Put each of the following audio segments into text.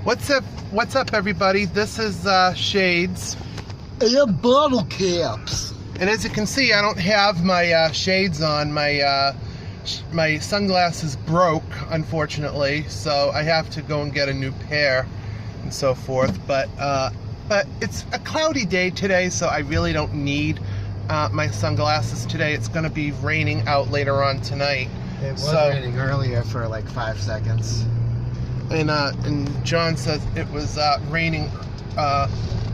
What's up? What's up, everybody? This is Shades. And bottle caps. And as you can see, I don't have my shades on. My sunglasses broke, unfortunately, so I have to go and get a new pair and so forth. But it's a cloudy day today, so I really don't need my sunglasses today. It's going to be raining out later on tonight. It was raining earlier for like 5 seconds. And John says it was raining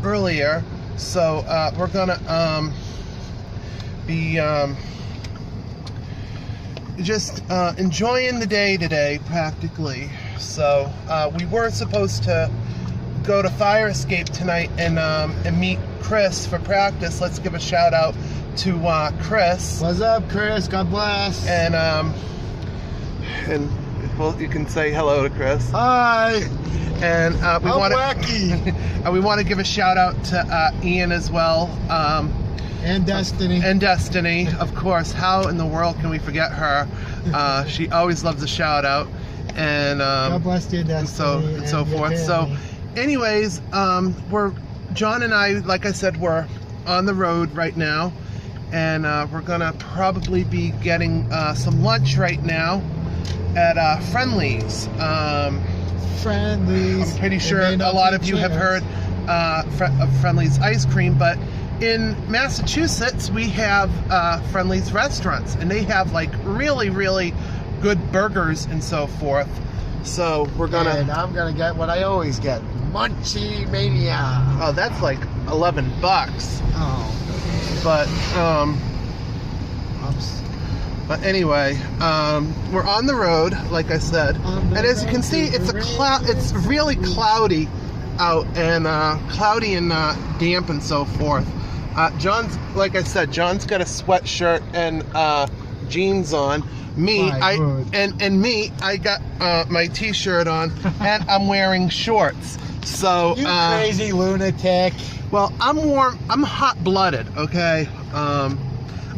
earlier, so we're gonna be just enjoying the day today, practically. So we were supposed to go to Fire Escape tonight and meet Chris for practice. Let's give a shout out to Chris. What's up, Chris? God bless. And well, you can say hello to Chris. Hi. And we want to give a shout out to Ian as well. And Destiny. And Destiny, of course. How in the world can we forget her? She always loves a shout out. And God bless you, Destiny. And so forth. So, anyways, John and I, like I said, we're on the road right now, and we're gonna probably be getting some lunch right now at Friendly's. Friendly's. I'm pretty sure a lot of you have heard of Friendly's ice cream, but in Massachusetts we have Friendly's restaurants, and they have like really, really good burgers and so forth. So we're gonna. And I'm gonna get what I always get: Munchie Mania. Oh, that's like $11. Oh. But Oops. But anyway, we're on the road, like I said, and as you can see, it's really cloudy out, and cloudy and damp and so forth. John's, like I said, John's got a sweatshirt and jeans on. I got my t-shirt on, and I'm wearing shorts. So you crazy lunatic. Well, I'm warm. I'm hot-blooded. Okay. I'm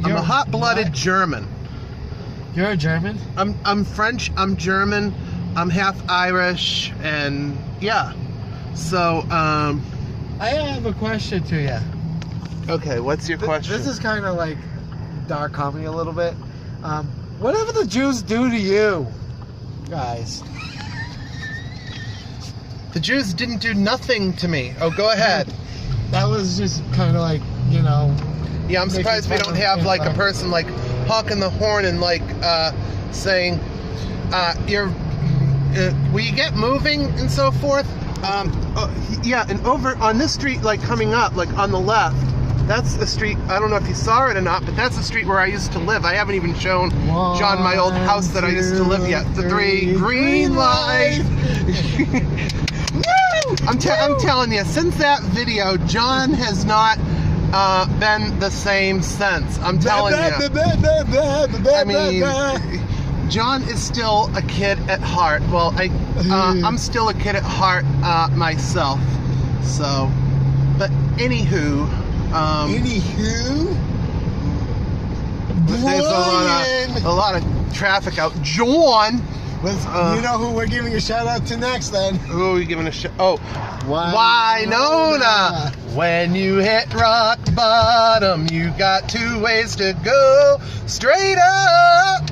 a hot-blooded German. You're a German? I'm French, I'm German, I'm half Irish, and yeah. So, I have a question to you. Okay, what's your question? This is kind of like dark comedy a little bit. Whatever the Jews do to you, guys. The Jews didn't do nothing to me. Oh, go ahead. That was just kind of like, you know. Yeah, I'm surprised we don't have like a person like honking the horn and like saying, will you get moving and so forth? Yeah, and over on this street, like coming up, like on the left, that's the street. I don't know if you saw it or not, but that's the street where I used to live. I haven't even shown John my old house that I used to live yet. The 3 green light. I'm telling you, since that video, John has not been the same since. I'm telling you. I mean, John is still a kid at heart. Well, I'm still a kid at heart myself. So, but anywho, there's a lot of traffic out. John. You know who we're giving a shout out to next then? Who are we giving a shout? Oh, Winona. When you hit rock bottom, you got 2 ways to go: straight up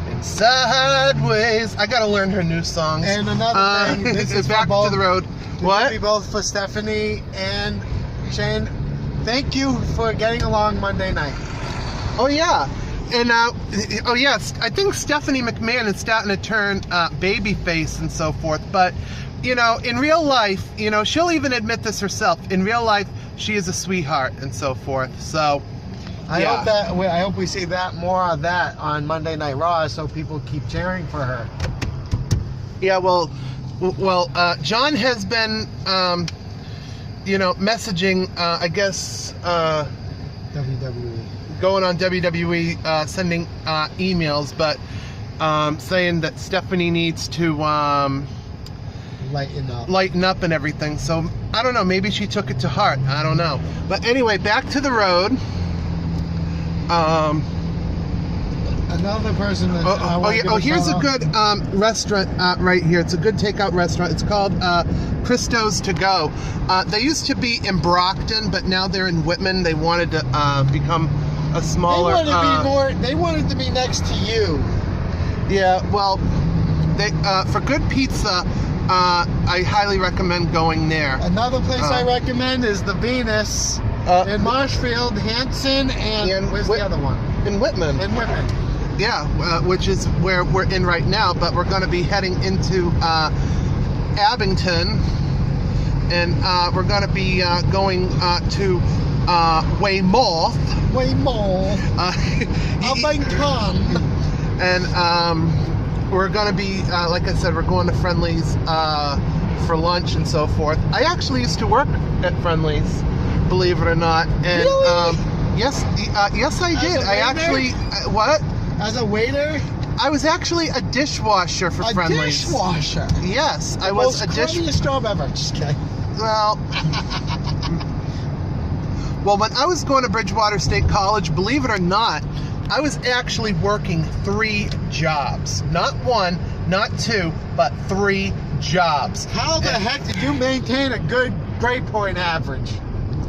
and sideways. I gotta learn her new songs. And another thing, this is back to the road. What? Be both for Stephanie and Shane. Thank you for getting along Monday night. Oh yeah. And oh yes, I think Stephanie McMahon is starting to turn babyface and so forth. But you know, in real life, you know, she'll even admit this herself. In real life, she is a sweetheart and so forth. So I hope we see that more of that on Monday Night Raw, so people keep cheering for her. Yeah, well, John has been, you know, messaging, I guess, WWE. Going on WWE, sending emails, but saying that Stephanie needs to lighten up and everything. So I don't know, maybe she took it to heart. I don't know. But anyway, back to the road. Another person that here's a good restaurant right here. It's a good takeout restaurant. It's called Christo's To Go. They used to be in Brockton, but now they're in Whitman. They wanted to become a smaller... They wanted to be next to you. Yeah, well, they for good pizza, I highly recommend going there. Another place I recommend is the Venus in Marshfield, Hanson, and where's the other one? In Whitman. In Whitman. Yeah, which is where we're in right now, but we're going to be heading into Abington, and we're going to be going to Weymouth. Abington. And we're going to be, like I said, we're going to Friendly's for lunch and so forth. I actually used to work at Friendly's, believe it or not. And really? yes, I did. I actually what? As a waiter? I was actually a dishwasher for Friendly's. A dishwasher? Yes, I was a dishwasher. Most job ever. Just kidding. Well, when I was going to Bridgewater State College, believe it or not, I was actually working 3 jobs. Not 1, not 2, but 3 jobs. How the heck did you maintain a good grade point average?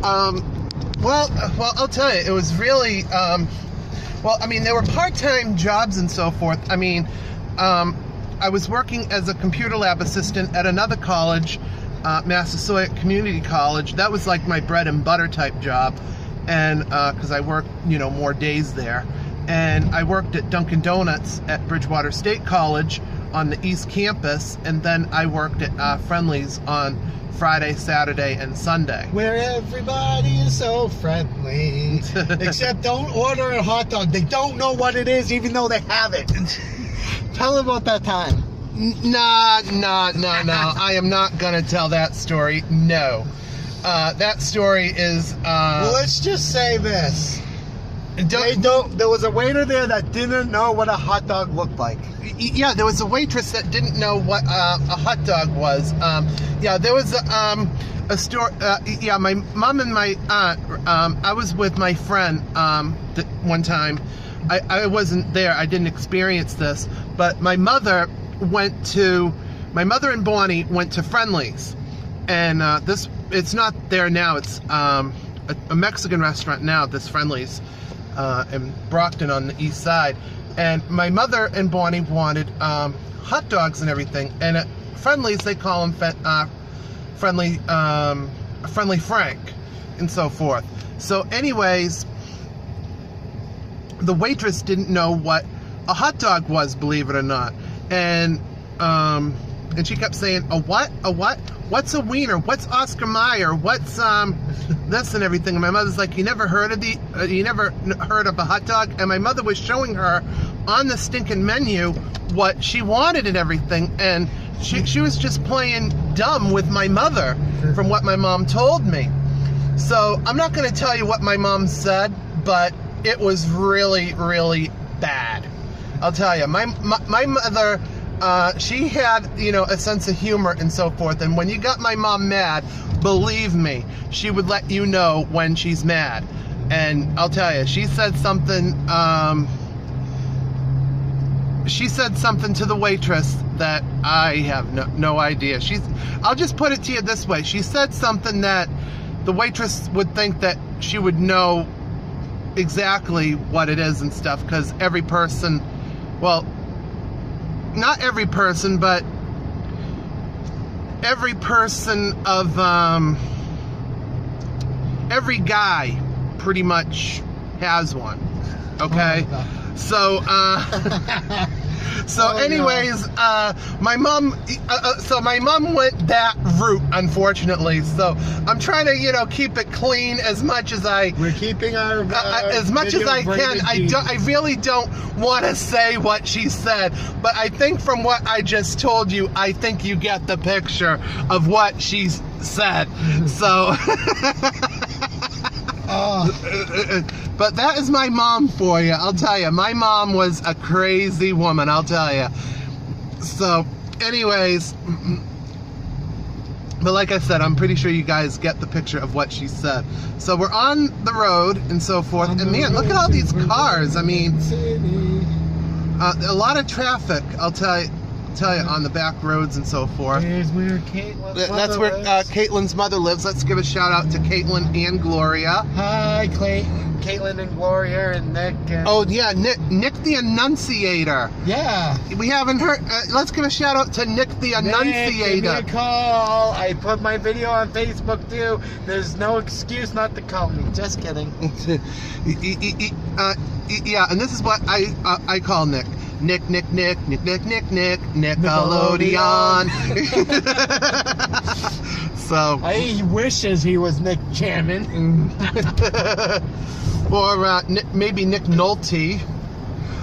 Well, I'll tell you, it was really, there were part-time jobs and so forth. I mean, I was working as a computer lab assistant at another college, Massasoit Community College. That was like my bread and butter type job, and because I worked, more days there. And I worked at Dunkin' Donuts at Bridgewater State College on the East Campus, and then I worked at Friendly's on Friday, Saturday, and Sunday. Where everybody is so friendly. Except don't order a hot dog. They don't know what it is, even though they have it. Tell them about that time. No. I am not going to tell that story. No. That story is... well, let's just say this. There was a waiter there that didn't know what a hot dog looked like. Yeah, there was a waitress that didn't know what a hot dog was. There was a store. My mom and my aunt. I was with my friend one time. I wasn't there. I didn't experience this. But my mother and Bonnie went to Friendly's, and it's not there now. It's a Mexican restaurant now. This Friendly's. In Brockton on the east side, and my mother and Bonnie wanted hot dogs and everything, and at Friendly's they call them Friendly Frank and so forth. So anyways, the waitress didn't know what a hot dog was, believe it or not, and she kept saying, a what? What's a wiener? What's Oscar Mayer? What's this and everything? And my mother's like, you never heard of a hot dog? And my mother was showing her on the stinking menu what she wanted and everything, and she was just playing dumb with my mother from what my mom told me. So I'm not going to tell you what my mom said, but it was really, really bad. I'll tell you, my mother. She had, a sense of humor and so forth, and when you got my mom mad, believe me, she would let you know when she's mad. And I'll tell you, she said something to the waitress that I have no idea. I'll just put it to you this way. She said something that the waitress would think that she would know exactly what it is and stuff, because every person, well, not every person, but every person of every guy pretty much has one. Okay, so anyways, my mom went that route, unfortunately. So I'm trying to keep it clean as much as we're keeping our as much as I can. I really don't want to say what she said, but I think from what I just told you, I think you get the picture of what she said. So but that is my mom for you. I'll tell you, my mom was a crazy woman, I'll tell you. So anyways, but like I said, I'm pretty sure you guys get the picture of what she said. So we're on the road and so forth, and man, look at all these cars. I mean, A lot of traffic, I'll tell you, on the back roads and so forth. Here's where Caitlin's That's where Caitlin's mother lives. Let's give a shout out to Caitlin and Gloria. Hi, Caitlin and Gloria and Nick. Oh yeah, Nick the Annunciator. Yeah. We haven't heard. Let's give a shout out to Nick the Annunciator. Nick, give me a call. I put my video on Facebook too. There's no excuse not to call me. Just kidding. Yeah, and this is what I call Nick. Nickelodeon. So he wishes he was Nick Chairman. Or maybe Nick Nolte.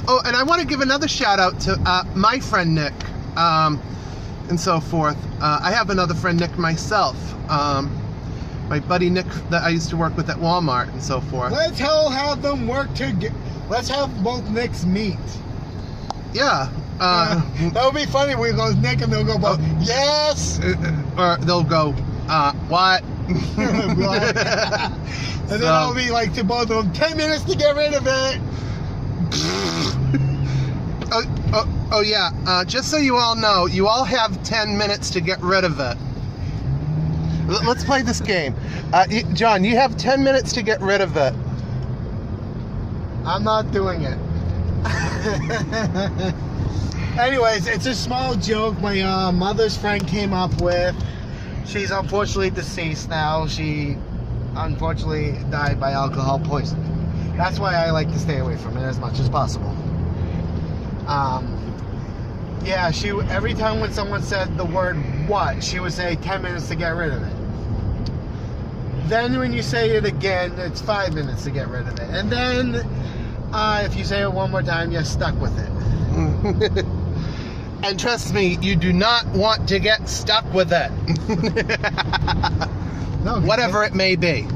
Oh, and I want to give another shout out to my friend Nick, and so forth. I have another friend Nick myself, my buddy Nick that I used to work with at Walmart and so forth. Let's all have them work together. Let's have both Nicks meet. Yeah. That would be funny. We go Nick and they'll go both. Yes. Or they'll go, what? And then I'll be like to both of them, 10 minutes to get rid of it. Oh yeah, just so you all know, you all have 10 minutes to get rid of it. Let's play this game. John, you have 10 minutes to get rid of it. I'm not doing it. Anyways, it's a small joke my mother's friend came up with. She's unfortunately deceased now. She unfortunately died by alcohol poisoning. That's why I like to stay away from it as much as possible. Yeah, every time when someone said the word what, she would say 10 minutes to get rid of it. Then when you say it again, it's 5 minutes to get rid of it. And then if you say it one more time, you're stuck with it. And trust me, you do not want to get stuck with it. No, whatever it may be.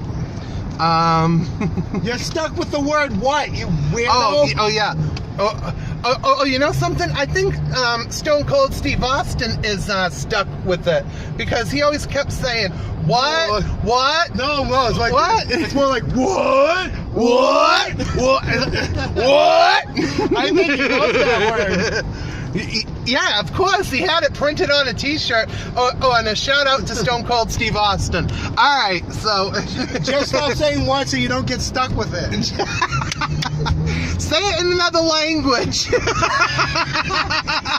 You're stuck with the word what, you weirdo. Oh yeah. Oh, you know something? I think Stone Cold Steve Austin is stuck with it because he always kept saying, what? What? No, it's like, what? It's more like, what? What? What? What? I think he knows that word. Yeah, of course. He had it printed on a t-shirt. Oh, and a shout out to Stone Cold Steve Austin. All right, so just stop saying what so you don't get stuck with it. Say it in another language.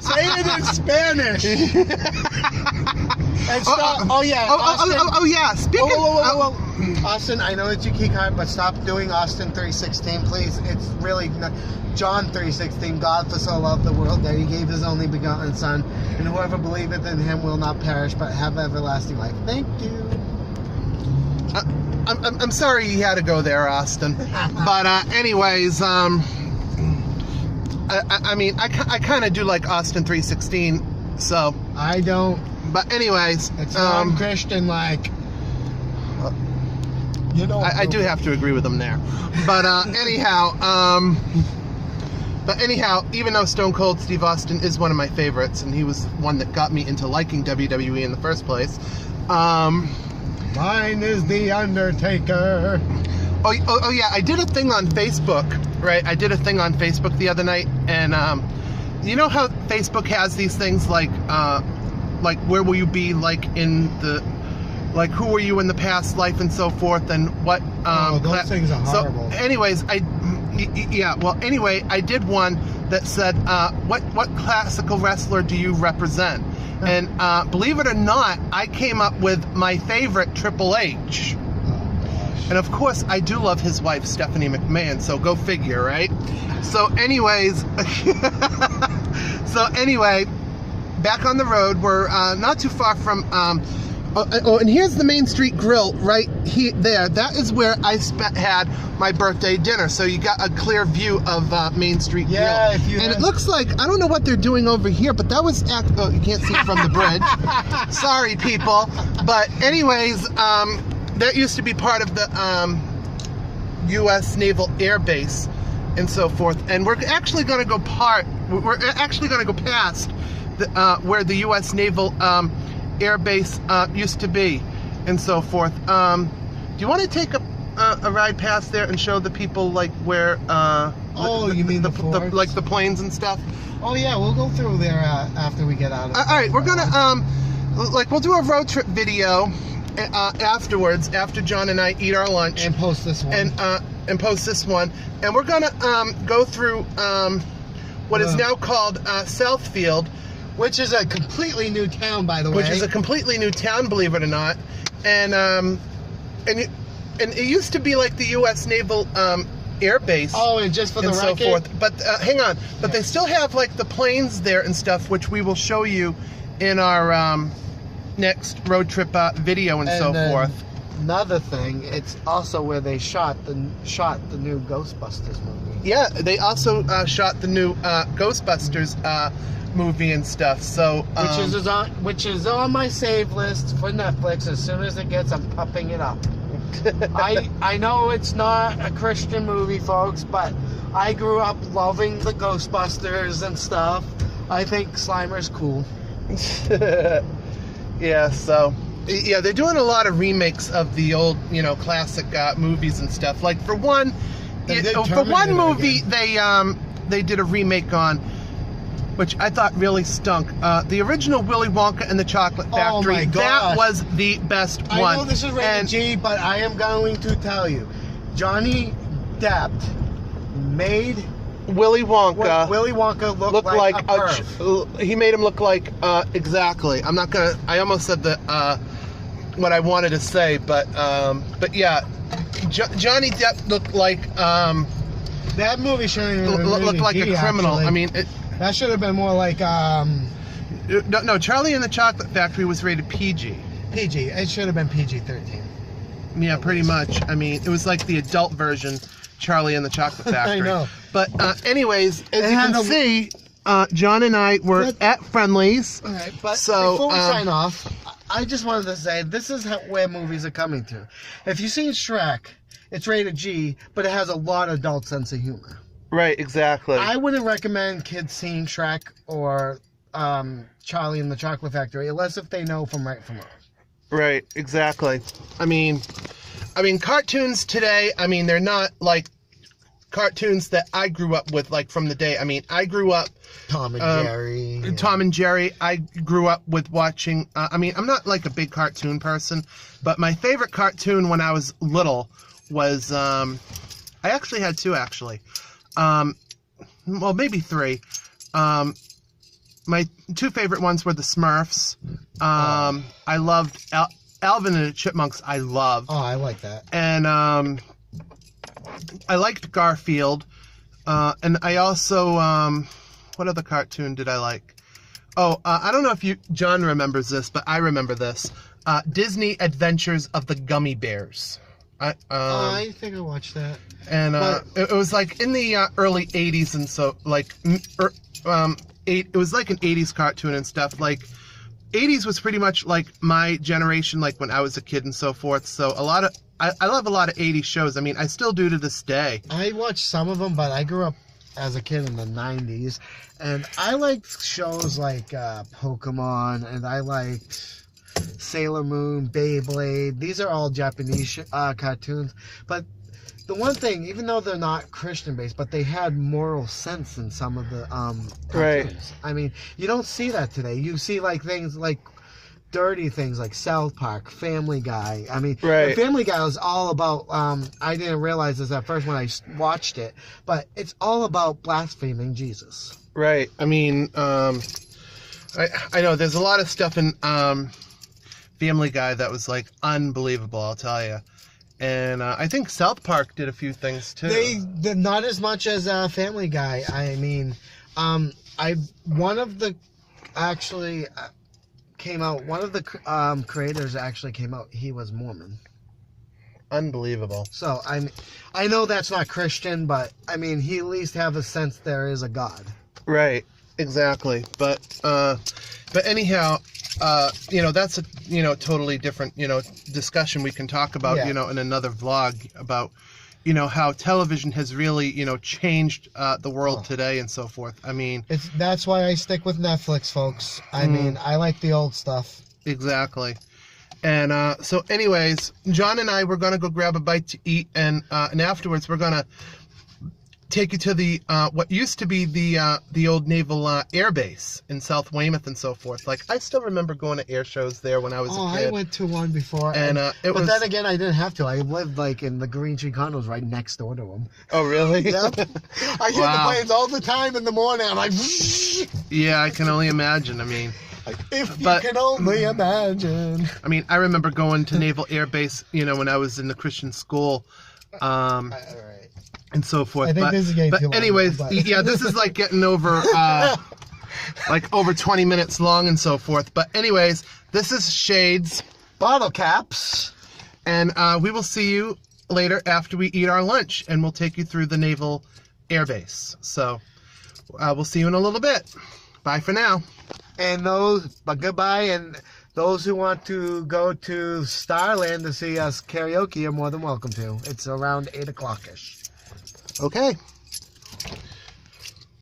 Say it in Spanish. And stop. Austin. Yeah. Speaking. Austin, I know that you keep hard, but stop doing Austin 3:16, please. It's really not. John 3:16. God for so loved the world that He gave His only begotten Son, and whoever believeth in Him will not perish but have everlasting life. Thank you. I'm sorry you had to go there, Austin. But anyways, I mean, I kind of do like Austin 3:16, so I don't. But anyways, it's non-Christian like. You know, I do have to agree with him there. But anyhow, even though Stone Cold Steve Austin is one of my favorites, and he was one that got me into liking WWE in the first place. Mine is The Undertaker. Oh yeah, I did a thing on Facebook, right? I did a thing on Facebook the other night, and you know how Facebook has these things like where will you be like in the, like who were you in the past life and so forth, and what those things are horrible. So anyways, I did one that said what classical wrestler do you represent? And believe it or not, I came up with my favorite, Triple H. And of course, I do love his wife, Stephanie McMahon, so go figure, right? So anyways, back on the road, we're not too far from, and here's the Main Street Grill right here, there. That is where I had my birthday dinner. So you got a clear view of Main Street Grill. Yeah, it looks like, I don't know what they're doing over here, but that was, you can't see from the bridge. Sorry, people. But anyways, that used to be part of the U.S. Naval Air Base and so forth. And we're actually going to go past where the U.S. Naval Air Base used to be and so forth. Do you want to take a ride past there and show the people like where Oh, you mean the Fords? like the planes and stuff. Oh yeah, we'll go through there after we get out of. All right, we're gonna we'll do a road trip video afterwards, after John and I eat our lunch, and post this one, and post this one, and we're gonna go through what is now called Southfield, which is a completely new town, by the way. Which is a completely new town, believe it or not, and it used to be like the U.S. Naval Air Base. Oh, and just for the record, so forth. But hang on, but they still have like the planes there and stuff, which we will show you in our next road trip video and so forth. Another thing, it's also where they shot the new Ghostbusters movie. Yeah, they also shot the new Ghostbusters movie and stuff. So which is on my save list for Netflix. As soon as it gets, I'm popping it up. I know it's not a Christian movie, folks, but I grew up loving the Ghostbusters and stuff. I think Slimer's cool. Yeah, so yeah, they're doing a lot of remakes of the old, classic movies and stuff. Like for one movie, they did a remake on, which I thought really stunk. The original Willy Wonka and the Chocolate Factory. Oh my gosh. That was the best one. I know this is rated G, but I am going to tell you, Johnny Depp made Willy Wonka. Willy Wonka looked like a perv. He made him look like exactly. I'm not gonna. I almost said what I wanted to say, but yeah, Johnny Depp looked like that movie shouldn't even looked like a criminal. Actually. I mean, that should have been more like no, Charlie and the Chocolate Factory was rated PG. PG. It should have been PG-13. Yeah, pretty much. I mean, it was like the adult version. Charlie and the Chocolate Factory. I know. But anyways, as you can see, John and I were at Friendly's. All right, but so, before we sign off, I just wanted to say this is where movies are coming to. If you've seen Shrek, it's rated G, but it has a lot of adult sense of humor. Right, exactly. I wouldn't recommend kids seeing Shrek or Charlie and the Chocolate Factory unless if they know from right from wrong. Right, exactly. I mean, cartoons today, they're not like cartoons that I grew up with, like from the day. I mean, I grew up Tom and Jerry. Tom and Jerry. I grew up with watching. I'm not like a big cartoon person, but my favorite cartoon when I was little was. I actually had two, actually. Well, maybe three. My two favorite ones were the Smurfs. I loved Alvin and the Chipmunks. I loved. Oh, I like that. And I liked Garfield. And I also what other cartoon did I like? Oh, I don't know if John remembers this, but I remember this. Disney Adventures of the Gummy Bears. I think I watched that. And it was like in the early 80s, and so like it was like an 80s cartoon and stuff. Like 80s was pretty much like my generation, like when I was a kid and so forth. So I love a lot of 80s shows. I mean, I still do to this day. I watched some of them, but I grew up as a kid in the 90s, and I liked shows like Pokemon, and I liked Sailor Moon, Beyblade. These are all Japanese cartoons, but the one thing, even though they're not Christian based, but they had moral sense in some of the cartoons. Right. I mean, you don't see that today. You see like things like dirty things like South Park, Family Guy. I mean, right. Family Guy was all about, I didn't realize this at first when I watched it, but it's all about blaspheming Jesus. Right. I mean, I know there's a lot of stuff in Family Guy that was like unbelievable, I'll tell you. And I think South Park did a few things too. They did not as much as Family Guy. I mean, one of the actually came out. One of the creators actually came out. He was Mormon. Unbelievable. So I know that's not Christian, but I mean, he at least have a sense there is a God. Right. Exactly. But anyhow. That's a, totally different, discussion we can talk about, yeah. In another vlog about, how television has really, changed the world today and so forth. I mean, that's why I stick with Netflix, folks. I mean, I like the old stuff. Exactly. And so anyways, John and I were going to go grab a bite to eat, and afterwards we're going to take you to the what used to be the old naval air base in South Weymouth and so forth. Like, I still remember going to air shows there when I was a kid. I went to one before, and but then again, I didn't have to. I lived like in the Green Tree condos right next door to them. Oh, really? Yep. I hear the planes all the time in the morning. I'm like, yeah, I can only imagine. I mean, if you can only imagine. I mean, I remember going to Naval Air Base, when I was in the Christian school, All right. and so forth. I think this is getting too long, anyways, but- yeah, this is like getting over, like over 20 minutes long and so forth. But anyways, this is Shades, Bottle caps. and we will see you later after we eat our lunch, and we'll take you through the Naval Air Base. So we'll see you in a little bit. Bye for now. And goodbye. And those who want to go to Starland to see us karaoke are more than welcome to. It's around 8 o'clock-ish. Okay.